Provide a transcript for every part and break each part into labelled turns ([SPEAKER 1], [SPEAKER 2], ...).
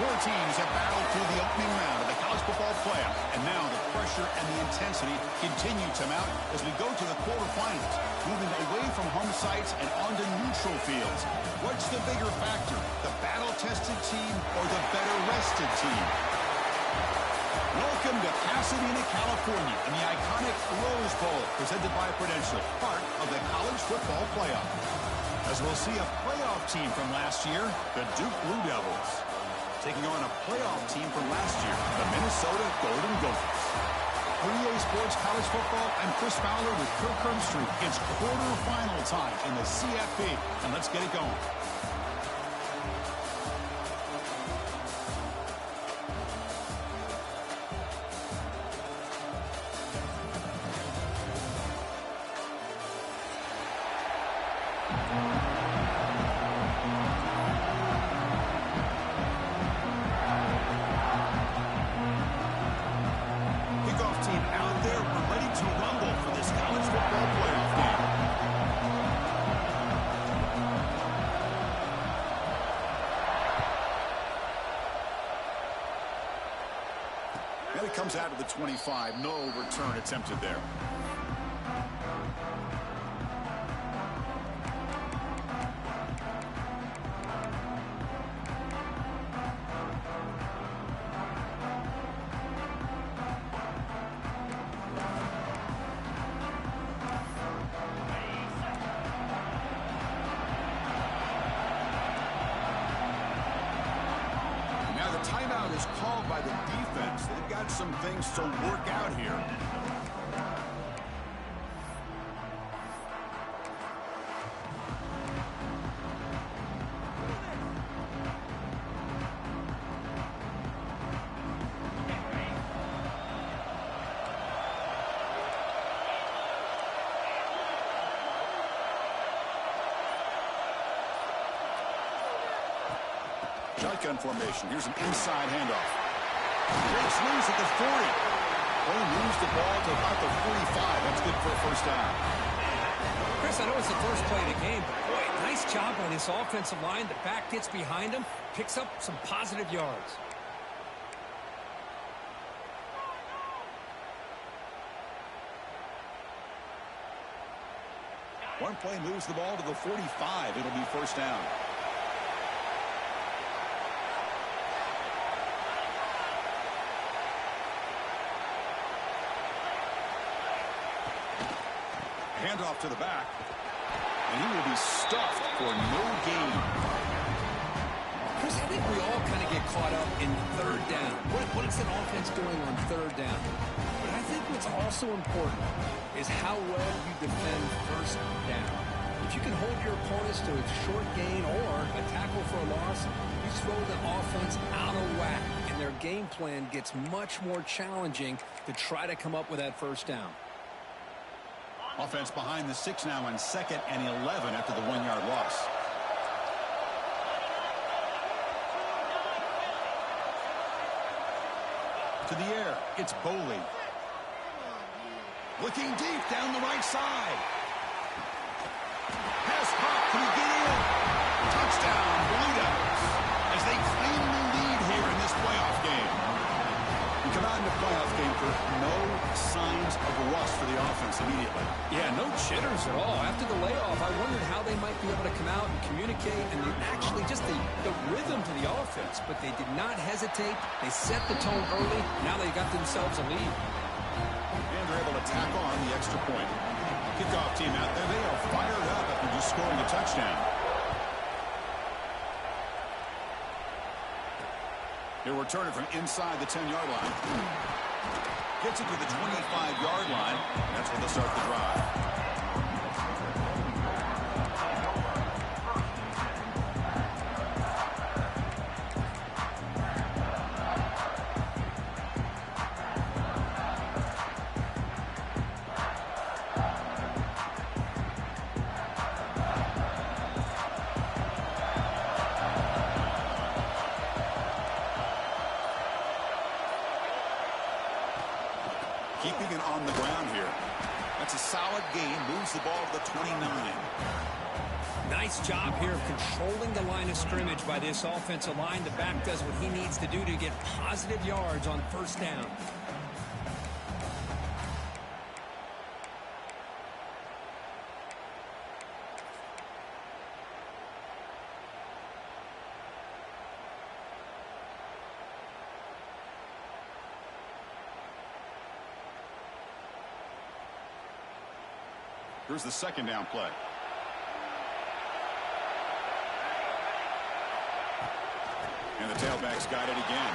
[SPEAKER 1] Four teams have battled through the opening round of the college football playoff, and now the pressure and the intensity continue to mount as we go to the quarterfinals, moving away from home sites and onto neutral fields. What's the bigger factor, the battle-tested team or the better-rested team? Welcome to Pasadena, California, in the iconic Rose Bowl, presented by Prudential, part of the college football playoff. As we'll see a playoff team from last year, the Duke Blue Devils, taking on a playoff team from last year, the Minnesota Golden Gophers. For EA Sports College Football, I'm Chris Fowler with Kirk Herbstreit. It's quarterfinal time in the CFP, and let's get it going. And it comes out of the 25. No return attempted there. Timeout is called by the defense. They've got some things to work out here. Shotgun formation. Here's an inside handoff. Breaks loose at the 40. They moves the ball to about the 45. That's good for a first down.
[SPEAKER 2] Chris, I know it's the first play of the game, but boy, nice job by this offensive line. The back gets behind him, picks up some positive yards.
[SPEAKER 1] One play moves the ball to the 45. It'll be first down. Handoff to the back, and he will be stuffed for no gain.
[SPEAKER 2] Chris, I think we all kind of get caught up in third down. What is an offense doing on third down? But I think what's also important is how well you defend first down. If you can hold your opponents to a short gain or a tackle for a loss, you throw the offense out of whack, and their game plan gets much more challenging to try to come up with that first down.
[SPEAKER 1] Offense behind the 6 now on 2nd and 11 after the 1-yard loss. To the air, it's Boley. Looking deep down the right side. Pass caught. Can he get in? Touchdown, Blue Devils, as they claim the lead here in this playoff game. We come out in the playoff game for no signs of rust for the offense immediately.
[SPEAKER 2] Yeah, no jitters at all. After the layoff, I wondered how they might be able to come out and communicate and actually just the rhythm to the offense. But they did not hesitate. They set the tone early. Now they got themselves a lead.
[SPEAKER 1] And they're able to tack on the extra point. Kickoff team out there. They are fired up after just scoring a touchdown. They'll return it from inside the 10-yard line. Gets it to the 25-yard line. That's where they'll start the drive. Keeping it on the ground here. That's a solid gain. Moves the ball to the 29.
[SPEAKER 2] Nice job here of controlling the line of scrimmage by this offensive line. The back does what he needs to do to get positive yards on first down.
[SPEAKER 1] Here's the second down play. And the tailback's got it again.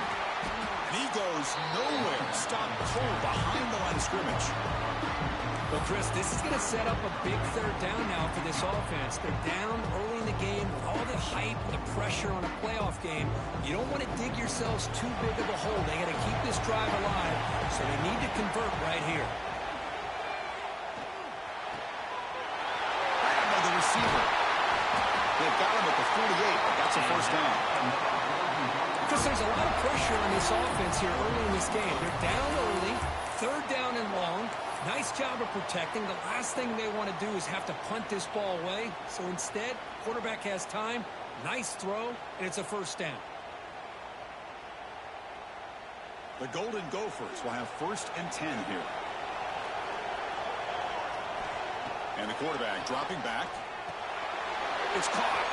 [SPEAKER 1] And he goes nowhere. Stopped cold behind the line of scrimmage.
[SPEAKER 2] Well, Chris, this is going to set up a big third down now for this offense. They're down early in the game with all the hype, the pressure on a playoff game. You don't want to dig yourselves too big of a hole. They got to keep this drive alive, so they need to convert right here.
[SPEAKER 1] The receiver. They've got him at the 48, but that's a first down.
[SPEAKER 2] Because there's a lot of pressure on this offense here early in this game. They're down early, third down and long. Nice job of protecting. The last thing they want to do is have to punt this ball away. So instead, quarterback has time, nice throw, and it's a first down.
[SPEAKER 1] The Golden Gophers will have first and 10 here. And the quarterback dropping back. It's caught.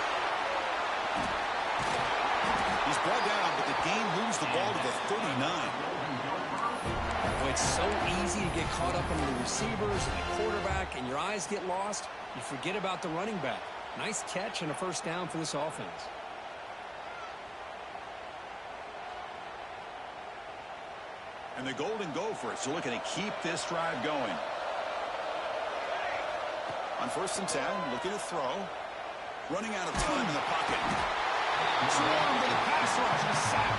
[SPEAKER 1] He's brought down, but the game moves the ball to the 39.
[SPEAKER 2] Well, it's so easy to get caught up in the receivers and the quarterback, and your eyes get lost. You forget about the running back. Nice catch and a first down for this offense.
[SPEAKER 1] And the Golden Gophers are looking to keep this drive going. On first and 10, looking to throw. Running out of time in the pocket. Swarmed with a pass rush, a sack.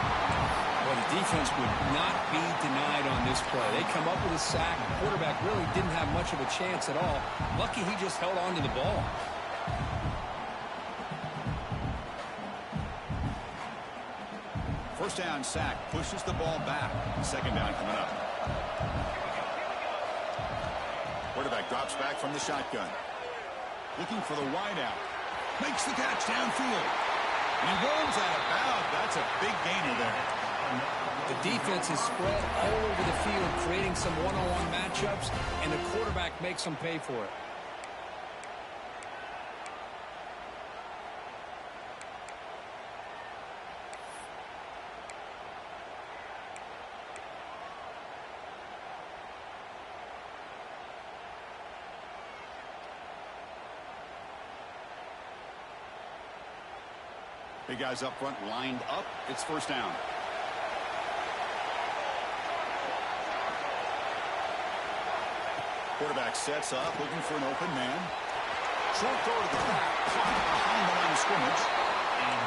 [SPEAKER 2] Well, the defense would not be denied on this play. They come up with a sack. The quarterback really didn't have much of a chance at all. Lucky he just held on to the ball.
[SPEAKER 1] First down sack pushes the ball back. Second down coming up. Quarterback drops back from the shotgun. Looking for the wideout. Makes the catch downfield. And he rolls out of bounds. That's a big gainer there.
[SPEAKER 2] The defense is spread all over the field, creating some one-on-one matchups, and the quarterback makes them pay for it.
[SPEAKER 1] Big guys up front lined up. It's first down. Quarterback sets up, looking for an open man. Short throw to the back, caught behind the line of scrimmage.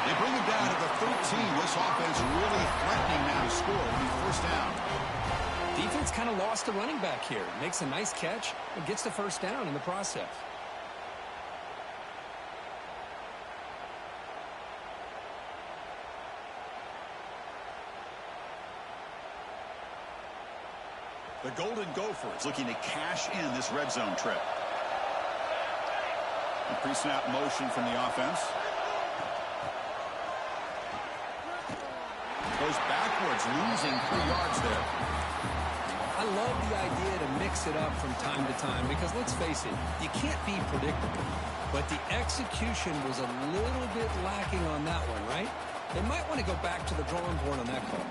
[SPEAKER 1] They bring it down to the 13. This offense really threatening now to score. It'll be first down.
[SPEAKER 2] Defense kind of lost the running back here. Makes a nice catch and gets the first down in the process.
[SPEAKER 1] The Golden Gophers looking to cash in this red zone trip. A pre-snap motion from the offense. Goes backwards, losing 3 yards there.
[SPEAKER 2] I love the idea to mix it up from time to time because, let's face it, you can't be predictable. But the execution was a little bit lacking on that one, right? They might want to go back to the drawing board on that call.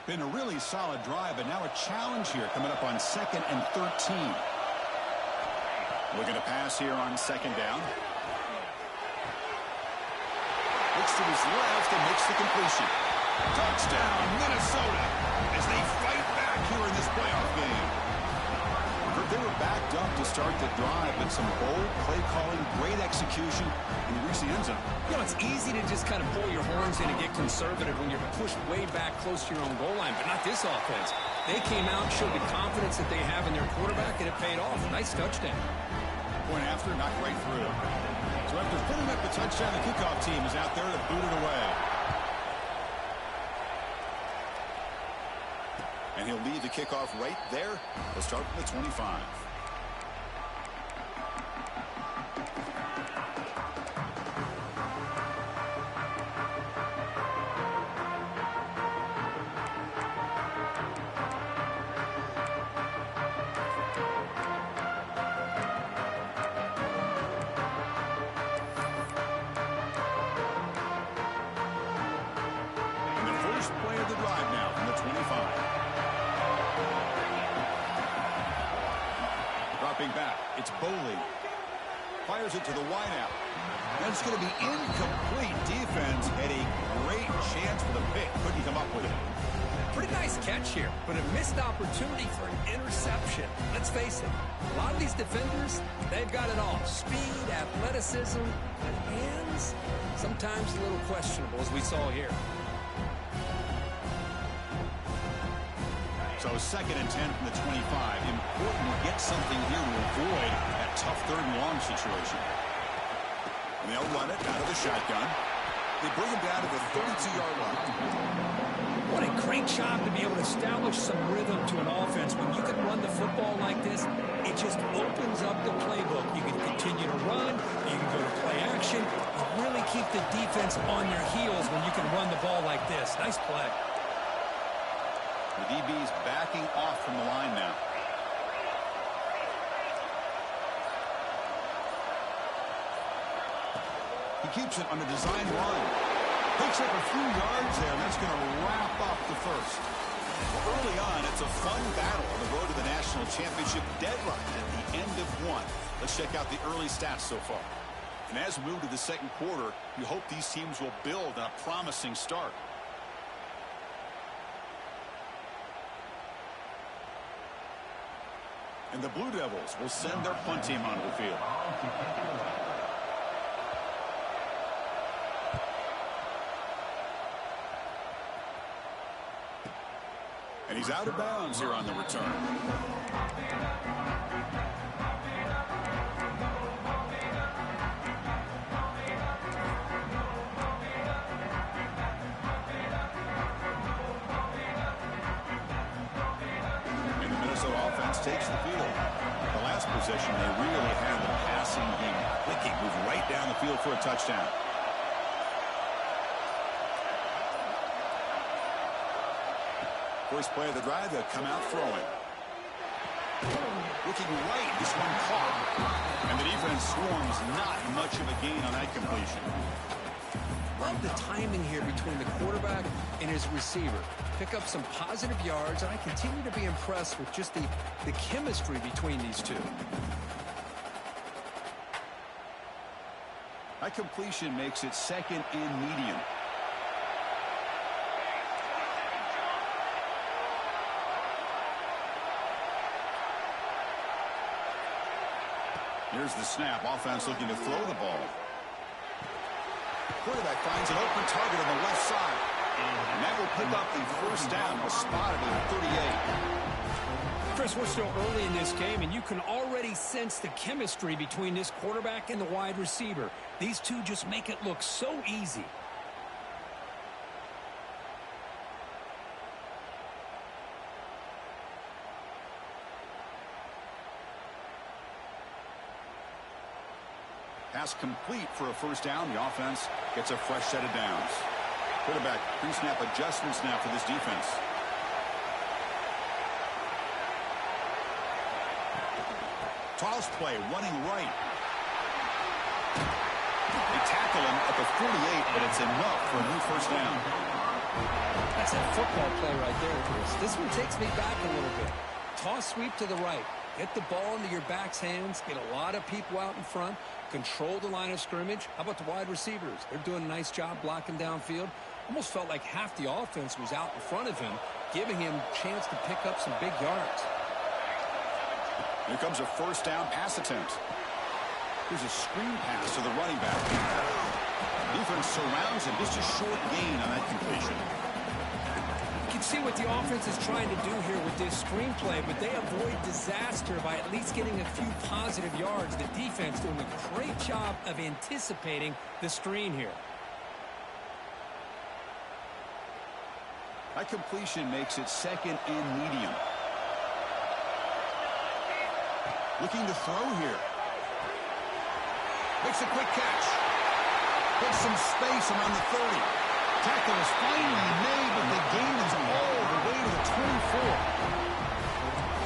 [SPEAKER 1] Been a really solid drive, but now a challenge here coming up on 2nd and 13. Looking to pass here on 2nd down. Looks to his left and makes the completion. Touchdown, Minnesota, as they fight back here in this playoff game. They were backed up to start the drive, but some bold play calling, great execution, and they reach the end zone.
[SPEAKER 2] You know, it's easy to just kind of pull your horns in and get conservative when you're pushed way back close to your own goal line, but not this offense. They came out, showed the confidence that they have in their quarterback, and it paid off. Nice touchdown.
[SPEAKER 1] Point after, not quite through. So after putting up the touchdown, the kickoff team is out there to boot it away. And he'll lead the kickoff right there. He'll start from the 25. Play of the drive now from the 25. Dropping back, it's Boley. Fires it to the wideout. That's going to be incomplete. Defense had a great chance for the pick. Couldn't come up with it.
[SPEAKER 2] Pretty nice catch here, but a missed opportunity for an interception. Let's face it, a lot of these defenders, they've got it all. Speed, athleticism, but hands, sometimes a little questionable, as we saw here.
[SPEAKER 1] So 2nd and 10 from the 25. Important to get something here to avoid that tough 3rd and long situation. And they'll run it out of the shotgun. They bring him down to the 32-yard line.
[SPEAKER 2] What a great job to be able to establish some rhythm to an offense. When you can run the football like this, it just opens up the playbook. You can continue to run. You can go to play action. You really keep the defense on their heels when you can run the ball like this. Nice play.
[SPEAKER 1] The DB's backing off from the line now. He keeps it on a design run. Picks up a few yards there, and that's going to wrap up the first. Well, early on, it's a fun battle on the road to the national championship deadline at the end of one. Let's check out the early stats so far. And as we move to the 2nd quarter, you hope these teams will build on a promising start. And the Blue Devils will send their punt team onto the field. And he's out of bounds here on the return. Takes the field. The last possession, they really had the passing game clicking, move right down the field for a touchdown. First play of the drive, they'll come out throwing. Looking right, this one caught. And the defense swarms, not much of a gain on that completion.
[SPEAKER 2] Love the timing here between the quarterback and his receiver. Pick up some positive yards, and I continue to be impressed with just the chemistry between these two.
[SPEAKER 1] That completion makes it 2nd and medium. Here's the snap. Offense looking to throw the ball. Quarterback finds an open target on the left side. And that will pick up the first down. Spotted at 38.
[SPEAKER 2] Chris, we're still early in this game, and you can already sense the chemistry between this quarterback and the wide receiver. These two just make it look so easy.
[SPEAKER 1] Pass complete for a first down. The offense gets a fresh set of downs. Quarterback pre-snap adjustments now for this defense. Toss play, running right. They tackle him at the 48, but it's enough for a new first down.
[SPEAKER 2] That's a football play right there, Chris. This one takes me back a little bit. Toss sweep to the right. Get the ball into your back's hands. Get a lot of people out in front. Control the line of scrimmage. How about the wide receivers? They're doing a nice job blocking downfield. Almost felt like half the offense was out in front of him, giving him a chance to pick up some big yards.
[SPEAKER 1] Here comes a first down pass attempt. Here's a screen pass to the running back. Defense surrounds him. Just a short gain on that completion.
[SPEAKER 2] You can see what the offense is trying to do here with this screenplay, but they avoid disaster by at least getting a few positive yards. The defense doing a great job of anticipating the screen here.
[SPEAKER 1] That completion makes it second and medium. Looking to throw here. Makes a quick catch. Puts some space around the 30. Tackle is finally made, but the gain is all the way to the 24.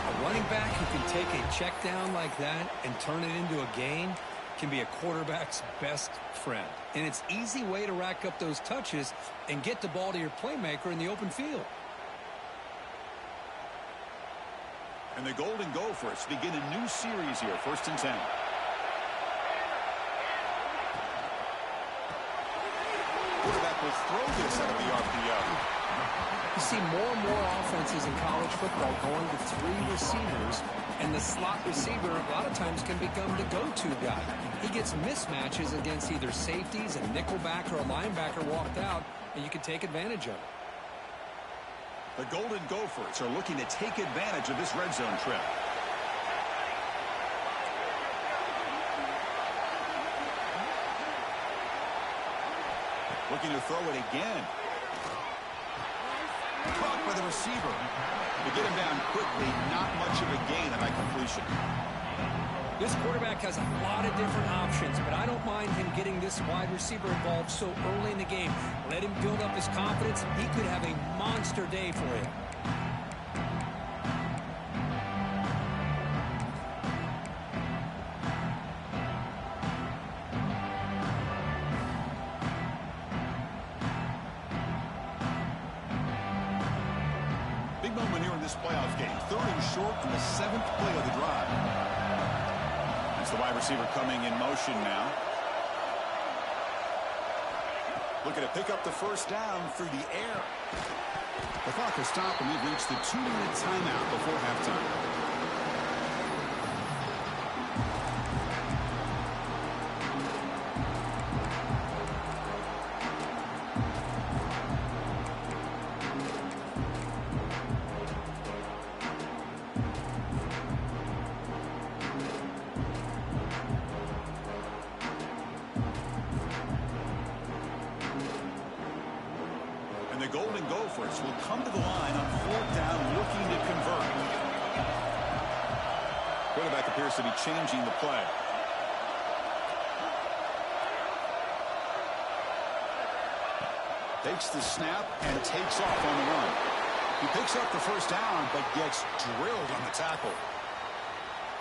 [SPEAKER 2] A running back who can take a check down like that and turn it into a gain can be a quarterback's best friend. And it's an easy way to rack up those touches and get the ball to your playmaker in the open field.
[SPEAKER 1] And the Golden Gophers begin a new series here, 1st and 10. Quarterback will throw this out of the RPO.
[SPEAKER 2] You see more and more offenses in college football going to 3 receivers, and the slot receiver a lot of times can become the go-to guy. He gets mismatches against either safeties, a nickelback, or a linebacker walked out, and you can take advantage of it.
[SPEAKER 1] The Golden Gophers are looking to take advantage of this red zone trip. Looking to throw it again. Caught by the receiver. To get him down quickly, not much of a gain on that completion.
[SPEAKER 2] This quarterback has a lot of different options, but I don't mind him getting this wide receiver involved so early in the game. Let him build up his confidence. He could have a monster day for him.
[SPEAKER 1] Big moment here in this playoff game. 3rd and short in the 7th play of the drive. That's the wide receiver coming in motion now. Looking to pick up the 1st down through the air. The clock has stopped, and we've reached the 2-minute timeout before halftime. And the Golden Gophers will come to the line on 4th down, looking to convert. Quarterback appears to be changing the play. Takes the snap and takes off on the run. He picks up the 1st down, but gets drilled on the tackle.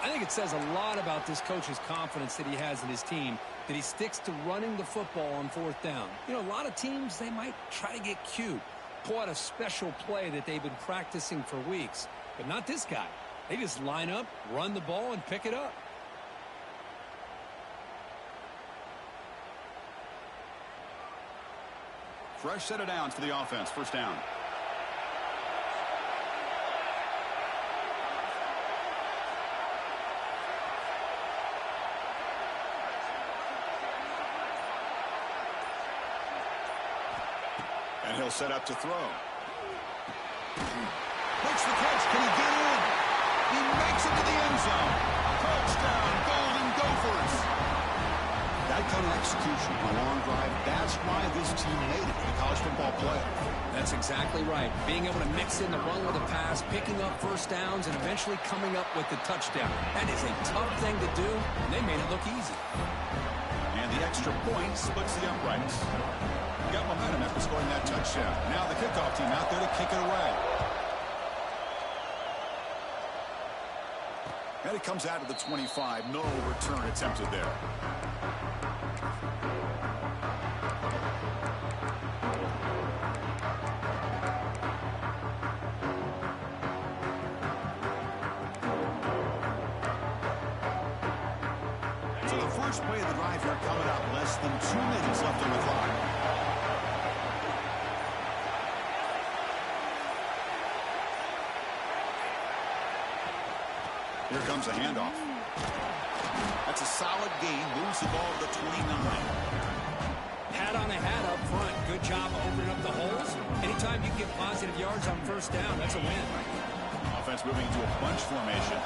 [SPEAKER 2] I think it says a lot about this coach's confidence that he has in his team, that he sticks to running the football on 4th down. You know, a lot of teams, they might try to get cute, pull out a special play that they've been practicing for weeks. But not this guy. They just line up, run the ball, and pick it up.
[SPEAKER 1] Fresh set of downs for the offense. 1st down. And he'll set up to throw. Makes the catch. Can he get in? He makes it to the end zone. Touchdown, Golden Gophers. That kind of execution on a long drive, that's why this team made it in the college football playoff.
[SPEAKER 2] That's exactly right. Being able to mix in the run with a pass, picking up 1st downs, and eventually coming up with the touchdown. That is a tough thing to do, and they made it look easy.
[SPEAKER 1] And the extra point splits the uprights. Got momentum after scoring that touchdown. Now the kickoff team out there to kick it away. And it comes out of the 25. No return attempted there. So the first play of the drive here coming up. Less than 2 minutes left on the clock. Here comes a handoff. That's a solid gain. Moves the ball to the 29.
[SPEAKER 2] Hat on a hat up front. Good job opening up the holes. Anytime you get positive yards on 1st down, that's a win.
[SPEAKER 1] Offense moving into a bunch formation.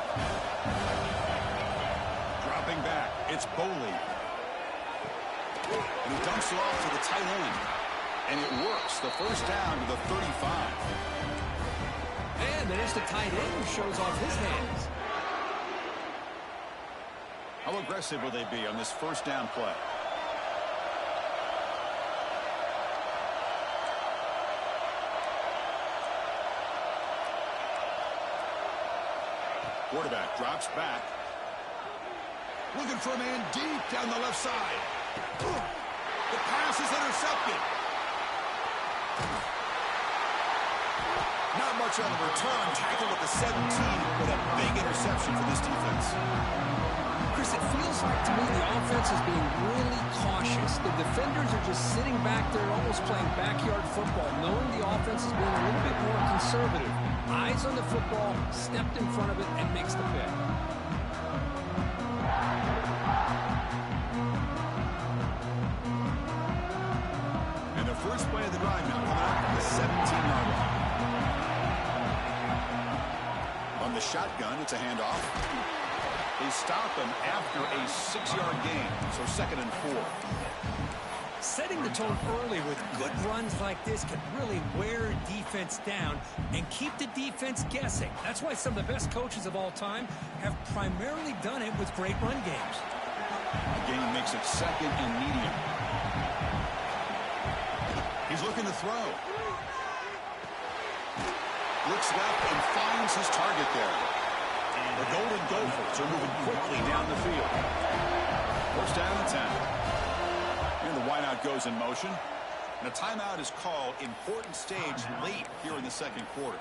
[SPEAKER 1] Dropping back. It's Boley. And he dumps it off to the tight end. And it works. The first down to the 35.
[SPEAKER 2] And there's the tight end who shows off his hands.
[SPEAKER 1] How aggressive will they be on this first down play? Quarterback drops back. Looking for a man deep down the left side. The pass is intercepted. Not much on the return. Tackled at the 17, but a big interception for this defense.
[SPEAKER 2] Chris, it feels like to me the offense is being really cautious. The defenders are just sitting back there almost playing backyard football, knowing the offense is being a little bit more conservative. Eyes on the football, stepped in front of it, and makes the pick.
[SPEAKER 1] And the first play of the drive now coming out from the 17-yard line. On the shotgun, it's a handoff. They stop him after a 6-yard gain, so 2nd and 4.
[SPEAKER 2] Setting the tone early with good runs like this can really wear a defense down and keep the defense guessing. That's why some of the best coaches of all time have primarily done it with great run games.
[SPEAKER 1] The gain makes it 2nd and medium. He's looking to throw. Looks left and finds his target there. The Golden Gophers are moving quickly down the field. First down and 10. And the wideout goes in motion. And a timeout is called. Important stage late here in the second quarter.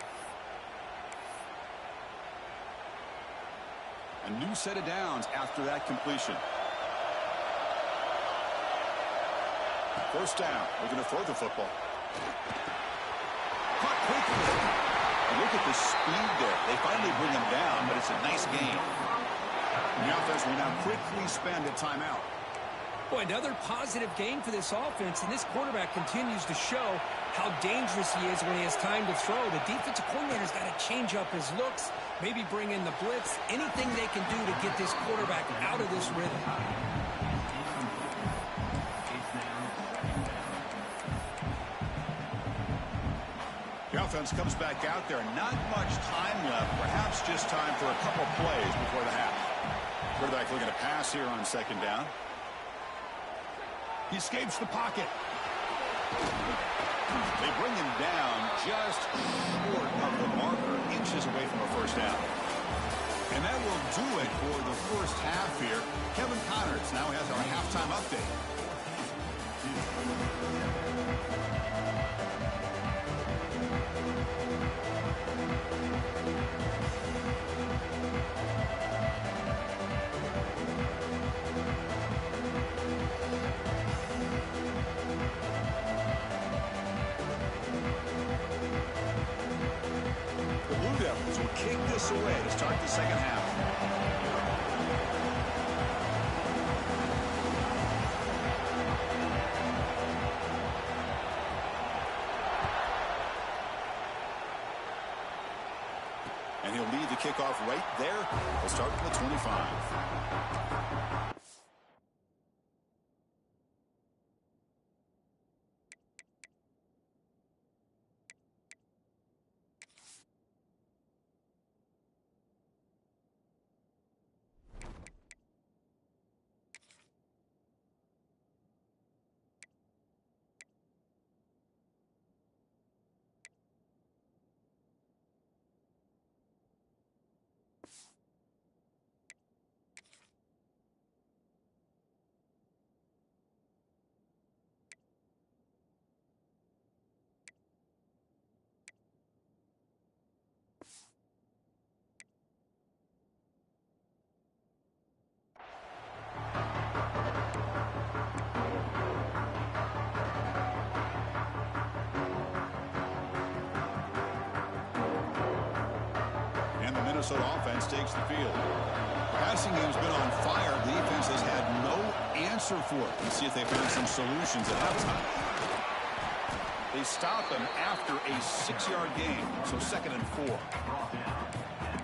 [SPEAKER 1] A new set of downs after that completion. First down. We're going to throw the football. Caught quickly. Look at the speed there. They finally bring him down, but it's a nice gain. The offense will now quickly spend a timeout.
[SPEAKER 2] Boy, another positive gain for this offense, and this quarterback continues to show how dangerous he is when he has time to throw. The defensive coordinator's got to change up his looks, maybe bring in the blitz, anything they can do to get this quarterback out of this rhythm.
[SPEAKER 1] The offense comes back out there. Not much time left. Perhaps just time for a couple plays before the half. Quarterback looking to pass here on 2nd down. He escapes the pocket. They bring him down just short of the marker, inches away from a first down. And that will do it for the first half here. Kevin Connors now has our halftime update. Kick this away to start the second half. And he'll lead the kickoff right there. We'll start from the 25. Minnesota offense takes the field. Passing game's been on fire. The defense has had no answer for it. Let's see if they found some solutions at halftime. They stop him after a 6-yard gain, so 2nd and 4.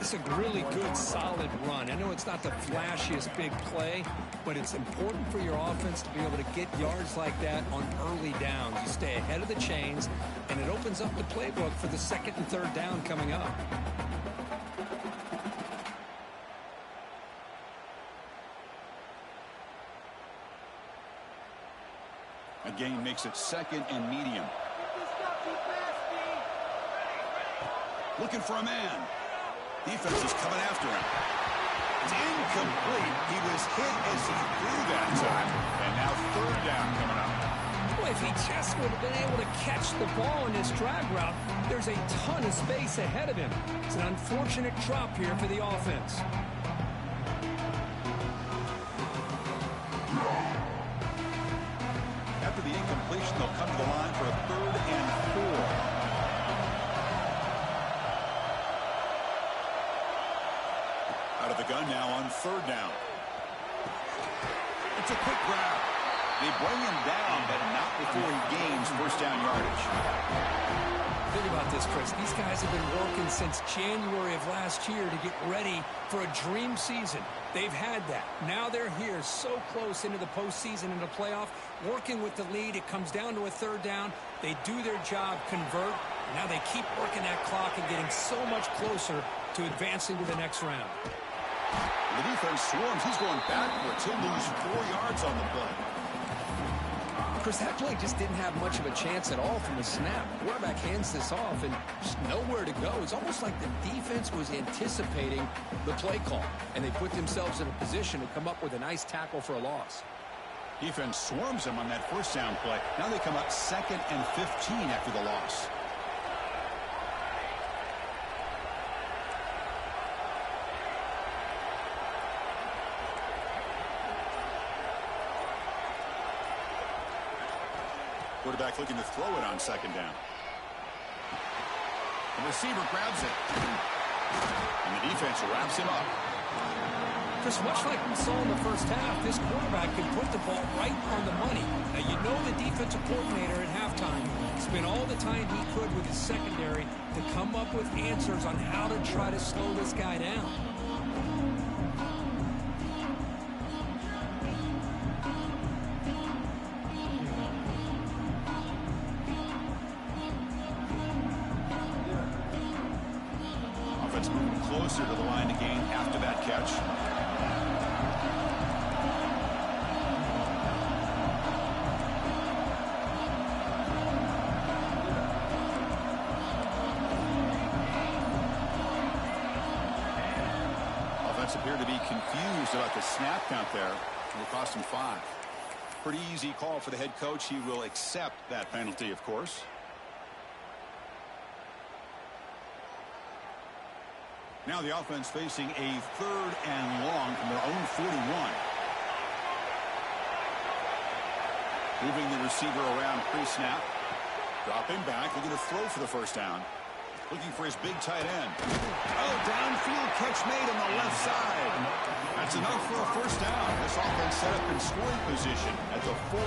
[SPEAKER 2] It's a really good, solid run. I know it's not the flashiest big play, but it's important for your offense to be able to get yards like that on early downs. You stay ahead of the chains, and it opens up the playbook for the second and third down coming up.
[SPEAKER 1] Again, makes it second and medium. Looking for a man. Defense is coming after him. It's incomplete. He was hit as he threw that time. And now third down coming up.
[SPEAKER 2] Boy, if he just would have been able to catch the ball in this drag route, there's a ton of space ahead of him. It's an unfortunate drop here for the offense.
[SPEAKER 1] After the incompletion, they'll come to the line for a 3rd and 4. Out of the gun now on 3rd down. It's a quick grab. They bring him down, but not before he gains first down yardage.
[SPEAKER 2] Think about this, Chris. These guys have been working since January of last year to get ready for a dream season. They've had that. Now they're here so close into the postseason and the playoff, working with the lead. It comes down to a 3rd down. They do their job, convert. Now they keep working that clock and getting so much closer to advancing to the next round.
[SPEAKER 1] The defense swarms. He's going backwards. He'll lose 4 yards on the play.
[SPEAKER 2] Chris, that play just didn't have much of a chance at all from the snap. Quarterback hands this off and just nowhere to go. It's almost like the defense was anticipating the play call, and they put themselves in a position to come up with a nice tackle for a loss.
[SPEAKER 1] Defense swarms him on that first down play. Now they come up 2nd and 15 after the loss. Quarterback looking to throw it on 2nd down. The receiver grabs it. And the defense wraps him up.
[SPEAKER 2] Chris, much like we saw in the first half, this quarterback can put the ball right on the money. Now, you know the defensive coordinator at halftime spent all the time he could with his secondary to come up with answers on how to try to slow this guy down.
[SPEAKER 1] Closer to the line to gain after that catch. Offense appeared to be confused about the snap count there. It will cost him 5. Pretty easy call for the head coach. He will accept that penalty, of course. Now the offense facing a 3rd and long from their own 41. Moving the receiver around pre-snap. Dropping back, looking to throw for the first down. Looking for his big tight end. Oh, downfield catch made on the left side. That's enough for a first down. This offense set up in scoring position at the 40.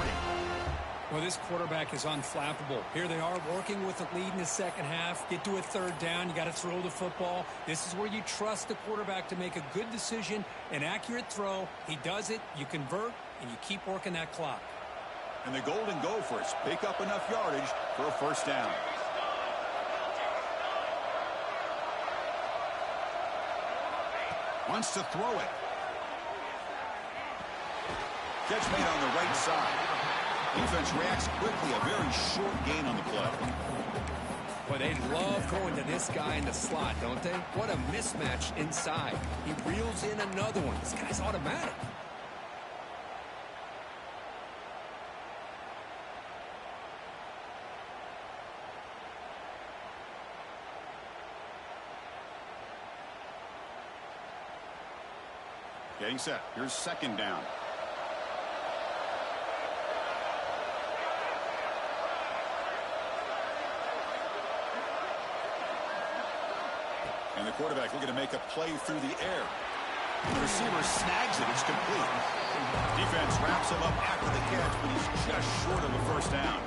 [SPEAKER 2] Well, this quarterback is unflappable. Here they are working with the lead in the second half. Get to a 3rd down. You got to throw the football. This is where you trust the quarterback to make a good decision, an accurate throw. He does it, you convert, and you keep working that clock.
[SPEAKER 1] And the Golden Gophers pick up enough yardage for a first down. Wants to throw it. Catch made on the right side. Defense reacts quickly. A very short gain on the play.
[SPEAKER 2] Boy, they love going to this guy in the slot, don't they? What a mismatch inside. He reels in another one. This guy's automatic.
[SPEAKER 1] Getting set. Here's 2nd down. And the quarterback looking to make a play through the air. The receiver snags it. It's complete. Defense wraps him up after the catch, but he's just short of the first down.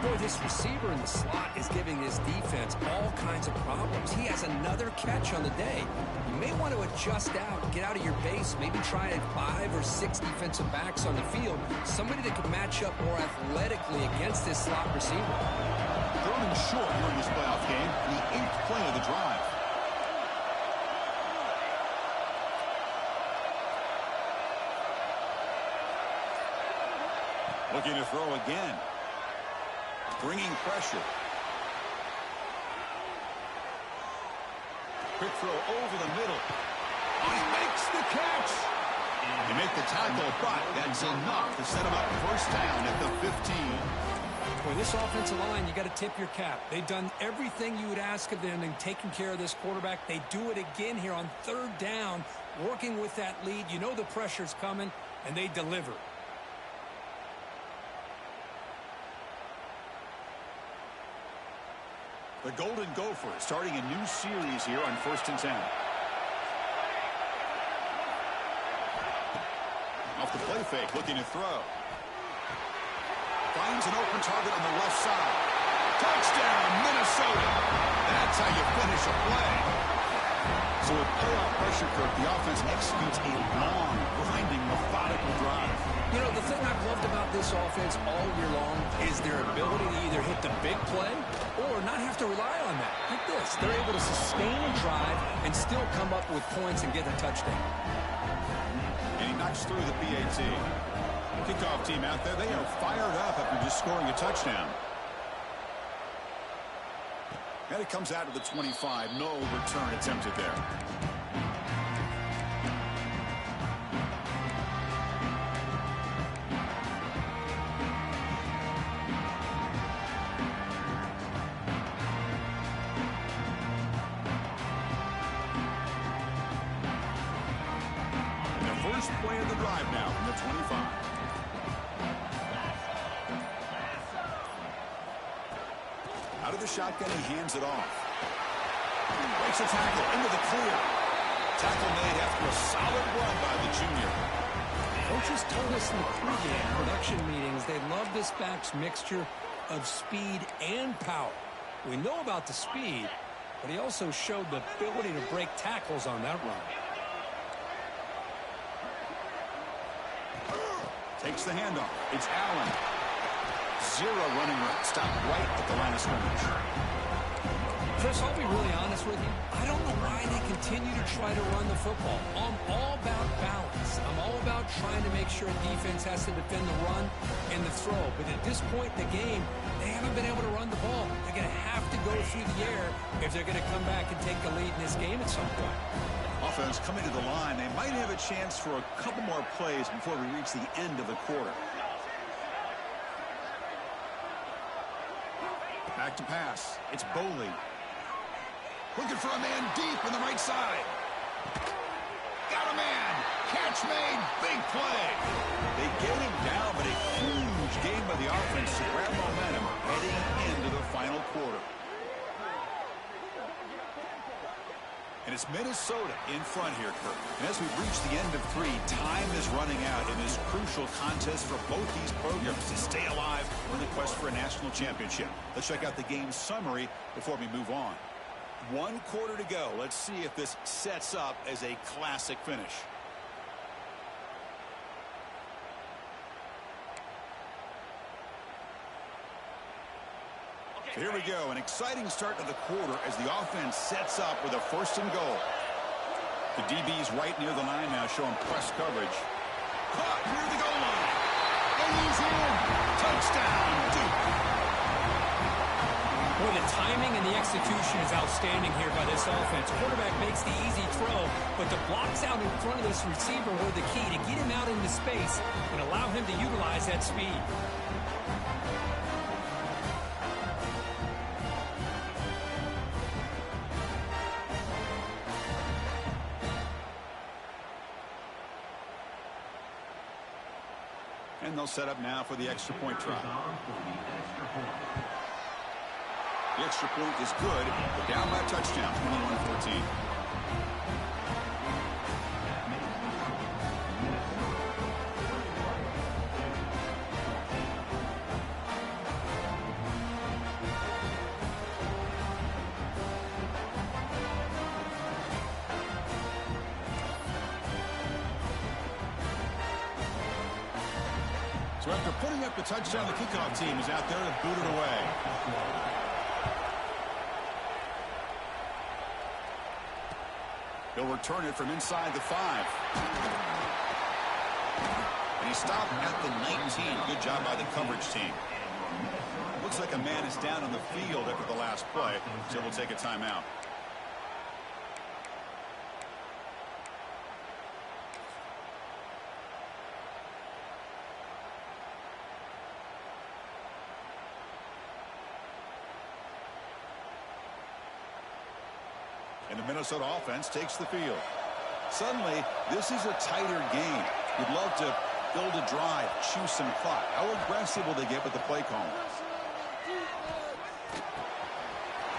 [SPEAKER 2] Boy, this receiver in the slot is giving this defense all kinds of problems. He has another catch on the day. You may want to adjust out, get out of your base, maybe try 5 or 6 defensive backs on the field, somebody that can match up more athletically against this slot receiver.
[SPEAKER 1] Third and short here in this playoff game, the 8th play of the drive. Looking to throw again. Bringing pressure. Quick throw over the middle. Oh, he makes the catch. They make the tackle, but that's enough to set him up first down at the 15.
[SPEAKER 2] Boy, this offensive line, you got to tip your cap. They've done everything you would ask of them in taking care of this quarterback. They do it again here on 3rd down, working with that lead. You know the pressure's coming, and they deliver.
[SPEAKER 1] The Golden Gophers starting a new series here on 1st and 10. Off the play fake, looking to throw. Finds an open target on the left side. Touchdown, Minnesota. That's how you finish a play. So with playoff pressure, Kirk, the offense executes a long, grinding, methodical drive.
[SPEAKER 2] You know, the thing I've loved about this offense all year long is their ability to either hit the big play or not have to rely on that. Like this. They're able to sustain a drive and still come up with points and get a touchdown.
[SPEAKER 1] And he knocks through the PAT. Kickoff team out there, they are fired up after just scoring a touchdown. And it comes out to the 25. No return attempted there. First play of the drive now from the 25. Out of the shotgun, he hands it off. Breaks a tackle into the clear. Tackle made after a solid run by the junior.
[SPEAKER 2] Coaches told us in the pregame production meetings they love this back's mixture of speed and power. We know about the speed, but he also showed the ability to break tackles on that run.
[SPEAKER 1] Takes the handoff. It's Allen. 0 running route. Stopped right at the line of scrimmage.
[SPEAKER 2] Chris, I'll be really honest with you. I don't know why they continue to try to run the football. I'm all about balance. I'm all about trying to make sure a defense has to defend the run and the throw. But at this point in the game, they haven't been able to run the ball. They're going to have to go through the air if they're going to come back and take the lead in this game at some point.
[SPEAKER 1] Offense coming to the line. They might have a chance for a couple more plays before we reach the end of the quarter. Back to pass. It's Boley. Looking for a man deep on the right side. Got a man. Catch made. Big play. They get him down, but a huge game by the offense to grab momentum heading into the final quarter. And it's Minnesota in front here, Kirk. And as we've reached the end of 3, time is running out in this crucial contest for both these programs to stay alive in the quest for a national championship. Let's check out the game summary before we move on. 1 quarter to go. Let's see if this sets up as a classic finish. So here we go, an exciting start to the quarter as the offense sets up with a 1st and goal. The DB's right near the line now, showing press coverage. Caught near the goal line. And he's in. Touchdown, Duke.
[SPEAKER 2] Boy, the timing and the execution is outstanding here by this offense. Quarterback makes the easy throw, but the blocks out in front of this receiver were the key to get him out into space and allow him to utilize that speed.
[SPEAKER 1] And they'll set up now for the extra point try. The extra point is good. They're down by a touchdown, 21-14. So after putting up the touchdown, the kickoff team is out there to boot it away. He'll return it from inside the 5. And he stopped at the 19. Good job by the coverage team. Looks like a man is down on the field after the last play, so we'll take a timeout. And the Minnesota offense takes the field. Suddenly, this is a tighter game. You'd love to build a drive, choose some clock. How aggressive will they get with the play call?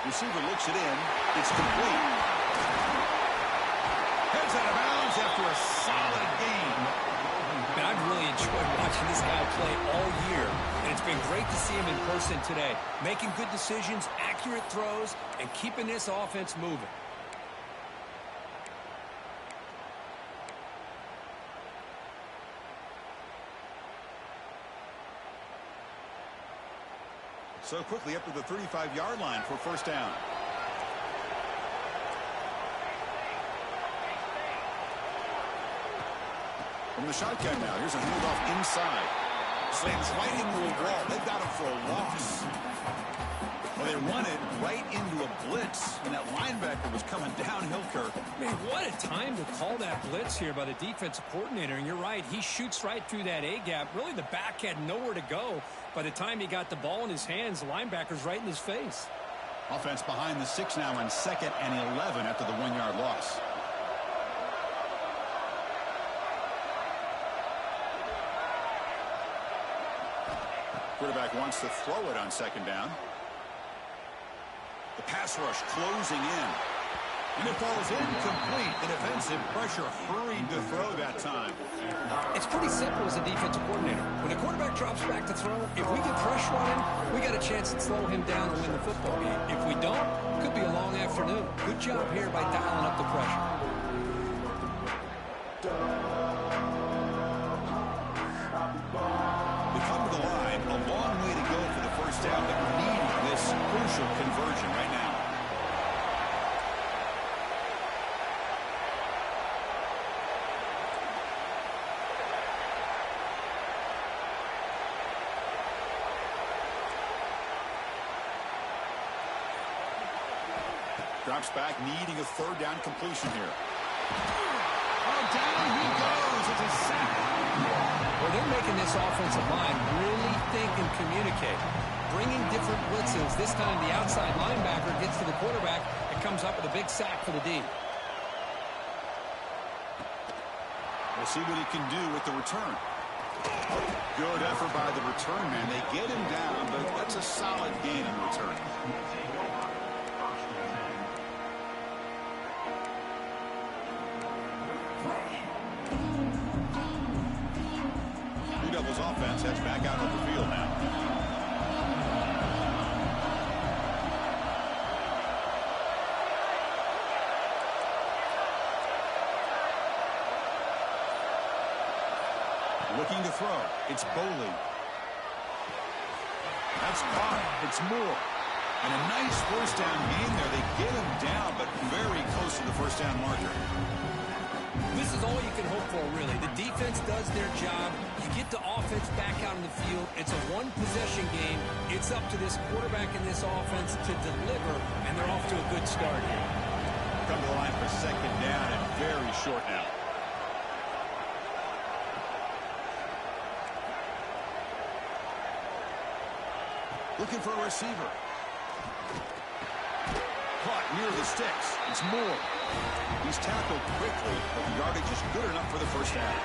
[SPEAKER 1] Receiver looks it in. It's complete. Heads out of bounds after a solid game.
[SPEAKER 2] And I've really enjoyed watching this guy play all year. And it's been great to see him in person today. Making good decisions, accurate throws, and keeping this offense moving.
[SPEAKER 1] So quickly up to the 35-yard line for first down. From the shotgun now, here's a handoff inside. Slams right into a wall. They've got him for a loss. Well, they run it right into a blitz, and that linebacker was coming downhill, Kirk.
[SPEAKER 2] Man, what a time to call that blitz here by the defensive coordinator. And you're right, he shoots right through that A-gap. Really, the back had nowhere to go. By the time he got the ball in his hands, the linebacker's right in his face.
[SPEAKER 1] Offense behind the 6 now on 2nd and 11 after the 1-yard loss. Quarterback wants to throw it on 2nd down. The pass rush closing in. And it falls incomplete. The defensive pressure hurried to throw that time.
[SPEAKER 2] It's pretty simple as a defensive coordinator. When the quarterback drops back to throw, if we get pressure on him, we got a chance to slow him down and win the football game. If we don't, it could be a long afternoon. Good job here by dialing up the pressure.
[SPEAKER 1] They come to the line. A long way to go for the first down, but need this crucial conversion right now. Drops back, needing a 3rd down completion here. Oh, down he goes. It's a sack.
[SPEAKER 2] Well, they're making this offensive line really think and communicate. Bringing different blitzes. This time the outside linebacker gets to the quarterback and comes up with a big sack for the D.
[SPEAKER 1] We'll see what he can do with the return. Good effort by the return man. They get him down, but that's a solid gain in return. Blue Devils offense heads back out on the field now. Looking to throw. It's Boley. That's caught. It's Moore. And a nice first down gain there. They get him down, but very close to the first down marker.
[SPEAKER 2] This is all you can hope for, really. The defense does their job. You get the offense back out in the field. It's a one-possession game. It's up to this quarterback and this offense to deliver, and they're off to a good start here.
[SPEAKER 1] Come to the line for 2nd down and very short now. Looking for a receiver. Caught near the sticks. It's Moore. He's tackled quickly, but the yardage is good enough for the first down.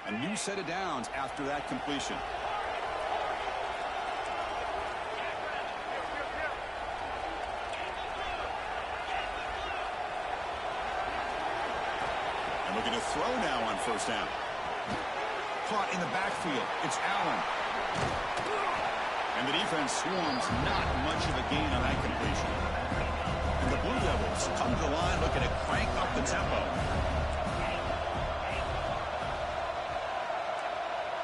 [SPEAKER 1] A new set of downs after that completion. Looking to throw now on first down. Caught in the backfield. It's Allen. And the defense swarms, not much of a gain on that completion. And the Blue Devils come to the line looking to crank up the tempo.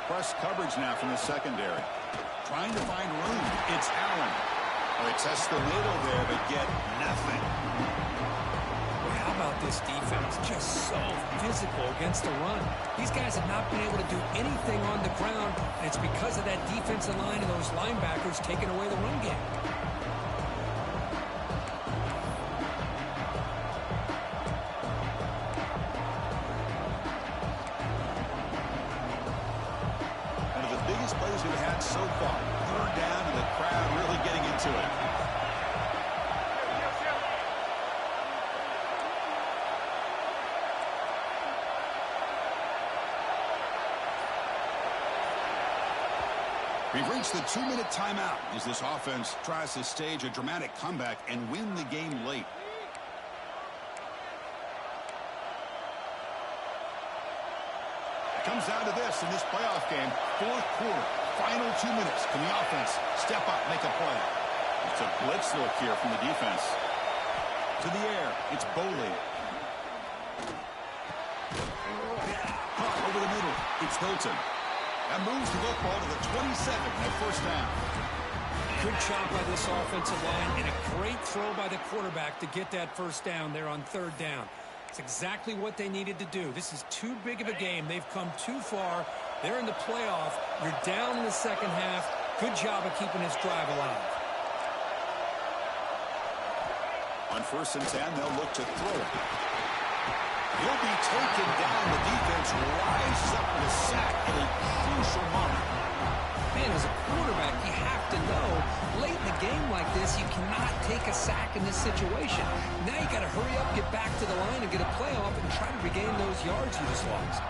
[SPEAKER 1] Press coverage now from the secondary. Trying to find room. It's Allen. Oh, they test the middle there, but get nothing.
[SPEAKER 2] Well, how about this defense? Just so physical against the run. These guys have not been able to do anything on the ground, and it's because of that defensive line and those linebackers taking away the run game.
[SPEAKER 1] Plays we've had so far. Third down and the crowd really getting into it. We've reached the 2-minute timeout as this offense tries to stage a dramatic comeback and win the game late. Comes down to this in this playoff game. Fourth quarter, final 2 minutes. Can the offense step up, make a play? It's a blitz look here from the defense. To the air, it's Boley. Caught over the middle, it's Hilton. That moves the football to the 27 and a first down.
[SPEAKER 2] Good job by this offensive line and a great throw by the quarterback to get that first down there on third down. It's exactly what they needed to do. This is too big of a game. They've come too far. They're in the playoff. You're down in the second half. Good job of keeping this drive alive.
[SPEAKER 1] On 1st and 10, they'll look to throw it. He'll be taken down. The defense rises up with a sack at a crucial moment.
[SPEAKER 2] Man, as a quarterback, you have to know late in a game like this, you cannot take a sack in this situation. Now you got to hurry up, get back to the line, and get a playoff and try to regain those yards you just lost.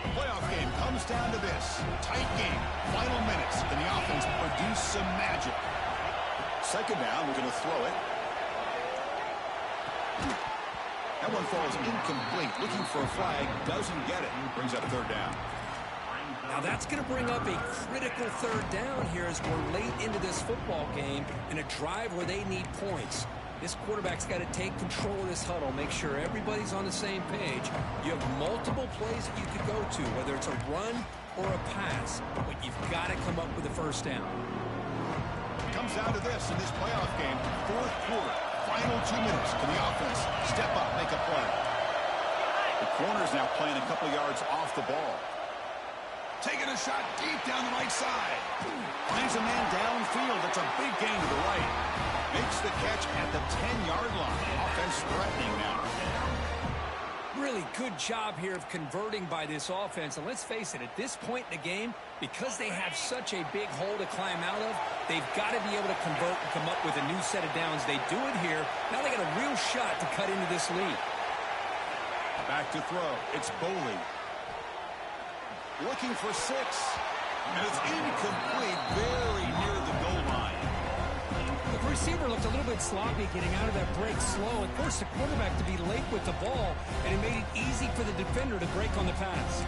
[SPEAKER 1] The playoff game comes down to this. Tight game, final minutes, and the offense produce some magic. Second down, we're going to throw it. That one falls incomplete. Looking for a flag, doesn't get it. Brings up third down.
[SPEAKER 2] Now that's going to bring up a critical third down here as we're late into this football game in a drive where they need points. This quarterback's got to take control of this huddle, make sure everybody's on the same page. You have multiple plays that you could go to, whether it's a run or a pass, but you've got to come up with a first down.
[SPEAKER 1] It comes down to this in this playoff game. Fourth quarter, final 2 minutes. Can the offense step up, make a play? The corner's now playing a couple yards off the ball. Taking a shot deep down the right side. Finds a man downfield. It's a big gain to the right. Makes the catch at the 10-yard line. Offense threatening now.
[SPEAKER 2] Really good job here of converting by this offense. And let's face it, at this point in the game, because they have such a big hole to climb out of, they've got to be able to convert and come up with a new set of downs. They do it here. Now they got a real shot to cut into this lead.
[SPEAKER 1] Back to throw. It's Boley. Looking for 6. And it's incomplete, very near the goal line.
[SPEAKER 2] The receiver looked a little bit sloppy getting out of that break slow. It forced the quarterback to be late with the ball, and it made it easy for the defender to break on the pass.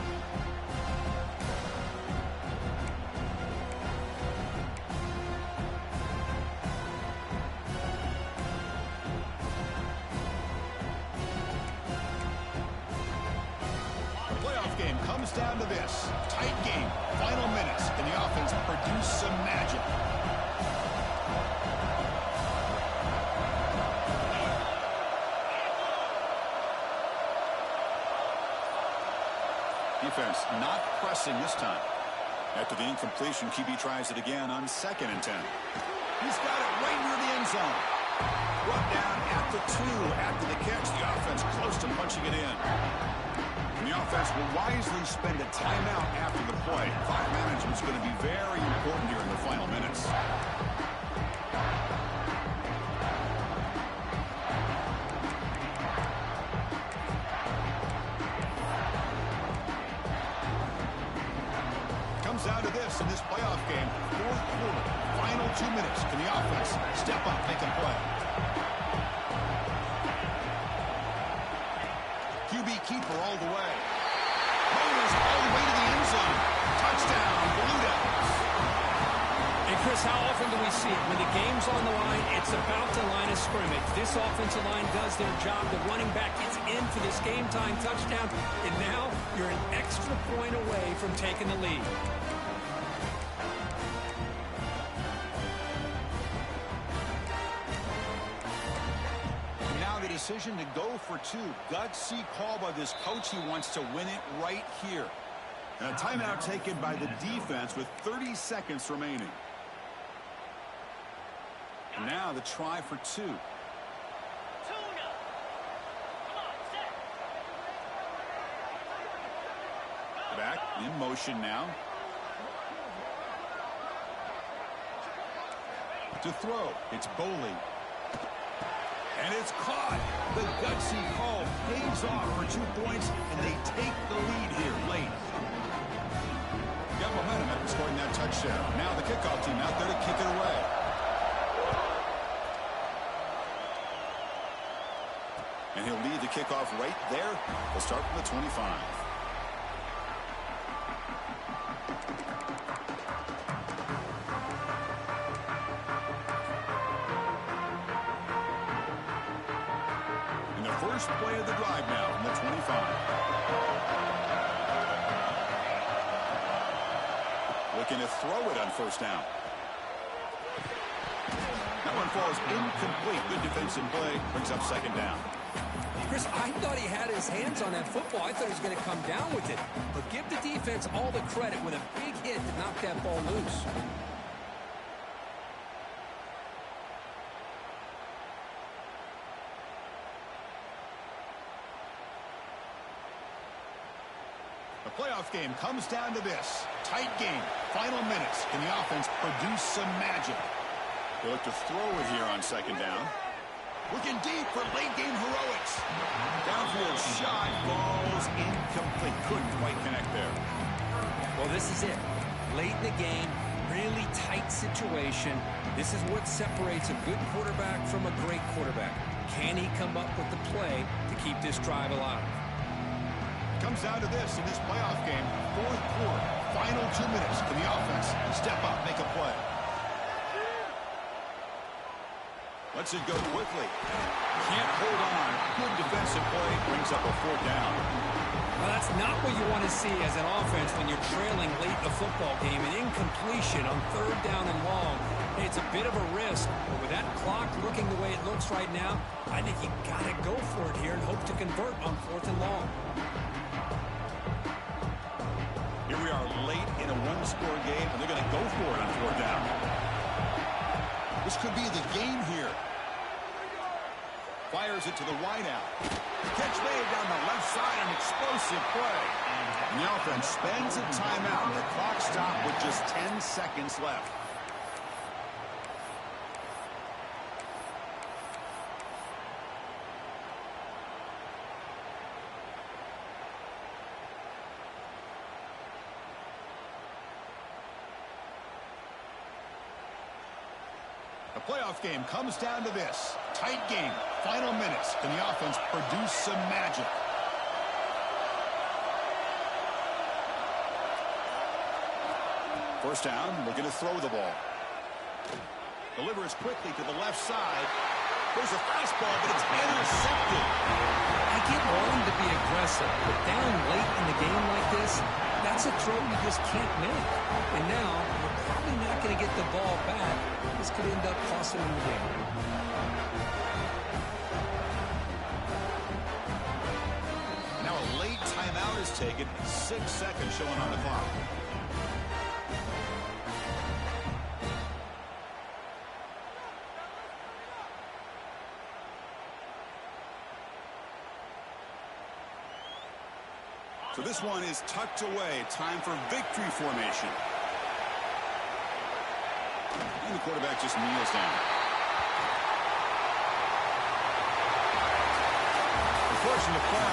[SPEAKER 1] Game comes down to this. Tight game, final minutes, and the offense produce some magic. Defense not pressing this time. After the incompletion, QB tries it again on 2nd and 10. He's got it right near the end zone. Brought down at the 2 after the catch. The offense close to punching it in. And the offense will wisely spend a timeout after the play. Clock management is going to be very important here in the final minutes. Comes down to this in this playoff game. Fourth quarter, final 2 minutes. Can the offense step up, make a play? QB keeper all the way. Motors all the way to the end zone. Touchdown.
[SPEAKER 2] Chris, how often do we see it? When the game's on the line, it's about the line of scrimmage. This offensive line does their job. The running back gets in for this game-time touchdown, and now you're an extra point away from taking the lead.
[SPEAKER 1] Now the decision to go for two. Gutsy call by this coach. He wants to win it right here. And a timeout taken by the defense with 30 seconds remaining. Now the try for two. Back in motion now. To throw, it's Boley. And it's caught. The gutsy call pays off for 2 points, and they take the lead here late. Got momentum after scoring that touchdown. Now the kickoff team out there to kick it away. And he'll lead the kickoff right there. We'll start from the 25. And the first play of the drive now from the 25. Looking to throw it on first down. That one falls incomplete. Good defensive play. Brings up second down.
[SPEAKER 2] Chris, I thought he had his hands on that football. I thought he was going to come down with it. But give the defense all the credit with a big hit to knock that ball loose.
[SPEAKER 1] The playoff game comes down to this. Tight game. Final minutes. Can the offense produce some magic? They look to throw it here on second down. Looking deep for late-game heroics. Downfield shot falls incomplete. Couldn't quite connect there.
[SPEAKER 2] Well, this is it. Late in the game, really tight situation. This is what separates a good quarterback from a great quarterback. Can he come up with the play to keep this drive alive?
[SPEAKER 1] Comes down to this in this playoff game. Fourth quarter. Final 2 minutes. Can the offense step up, make a play? Lets it go quickly. Can't hold on. Good defensive play. Brings up a fourth down.
[SPEAKER 2] Well, that's not what you want to see as an offense when you're trailing late in a football game. An incompletion on third down and long. It's a bit of a risk, but with that clock looking the way it looks right now, I think you got to go for it here and hope to convert on fourth and long.
[SPEAKER 1] Here we are late in a one-score game, and they're going to go for it on fourth down. This could be the game here. Fires it to the wideout. Catch made down the left side, an explosive play. And the offense spends a timeout. The clock stopped with just 10 seconds left. The playoff game comes down to this. Tight game. Final minutes. Can the offense produce some magic? First down. Looking to throw the ball. Delivers quickly to the left side. There's a fastball, but it's intercepted.
[SPEAKER 2] I get wanting to be aggressive, but down late in the game like this, that's a throw you just can't make. And now, we're probably not going to get the ball back. This could end up costing them the game.
[SPEAKER 1] Now a late timeout is taken. 6 seconds showing on the clock. So this one is tucked away. Time for victory formation. And the quarterback just kneels down. Unfortunate foul.